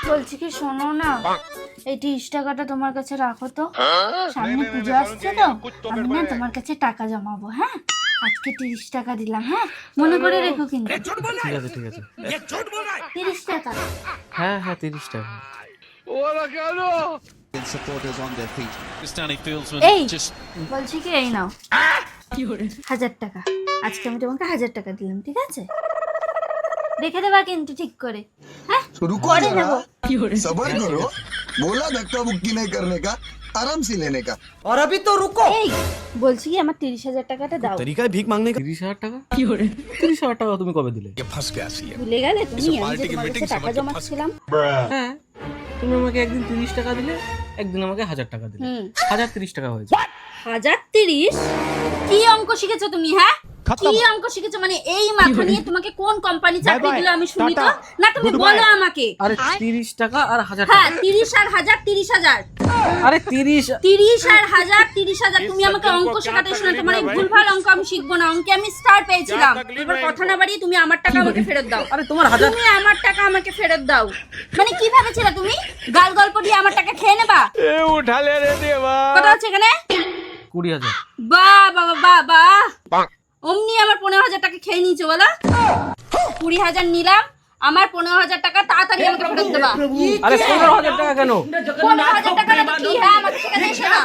বলছি কি শোনো না, এই 30 টাকাটা তোমার কাছে রাখো তো, সামনে পুজো আসছে তো, আমি না তোমার কাছে টাকা জমাবো। হ্যাঁ, আজকে 30 টাকা দিলাম, হ্যাঁ মনে করে রেখো কিন্তু। ঠিক আছে ঠিক আছে। 30 টাকা। হ্যাঁ হ্যাঁ 30 টাকা। এই বলছি কি, এই নাও 1000 টাকা। আজকে আমি তোমাকে 1000 টাকা দিলাম, ঠিক আছে? রেখে দেবা কিন্তু ঠিক করে। হ্যাঁ रुको পরে जरा, নেবো। सबर करो। बोला धक्का मुक्की नहीं करने का, आराम से लेने का। और अभी तो रुको। এই বলছি কি, আমার 30,000 টাকাটা দাও। তরিকায় ভিক মাংনে 30,000 টাকা? 30,000 টাকা তুমি কবে দিলে? ভুলে গেলে তুমি? আমি যে তোমার কাছে টাকা জমাচ্ছিলাম। হ্যাঁ, তুমি আমাকে একদিন 30 টাকা দিলে, একদিন আমাকে 1000 টাকা দিলে। 1030 টাকা হয়েছে। 1030? কি অঙ্ক শিখেছো তুমি? হ্যাঁ কি অঙ্ক শিখেছো? মানে এই মাথা নিয়ে তোমাকে কোন কোম্পানি চাকরি দিল আমি শুনি তো? না তুমি বলো আমাকে। আরে 30 টাকা আর 1000 হ্যাঁ টাকা। 30 আর 1000, 30,000। আরে 30 30 আর 1000, 30,000। তুমি আমাকে অঙ্ক শেখাতে এসো না, তোমার এই ভুলভাল অঙ্ক আমি শিখবো না। অঙ্কে আমি স্টার পেয়েছিলাম। এবার কথা না বাড়িয়ে তুমি আমার টাকা আমাকে ফেরত দাও। আরে তোমার 1000 তুমি আমার টাকা আমাকে ফেরত দাও। মানে কি ভেবেছিলে তুমি গাল গল্প দিয়ে আমার টাকা খেয়ে নেবা? উঠালে রে দেবা। কথা হচ্ছে এখানে 20,000। বাহ বাবা বাহ বাহ, অমনি আমার 15,000 টাকা খেয়ে নিয়েছো বলো। 20,000 নিলাম, আমার 15,000 টাকা তাড়াতাড়ি আমাকে ফেরত দেবা। আরে 15,000 টাকা কেন? 15,000 টাকা না তো কি? হ্যাঁ আমাকে শেখাতে এসো না।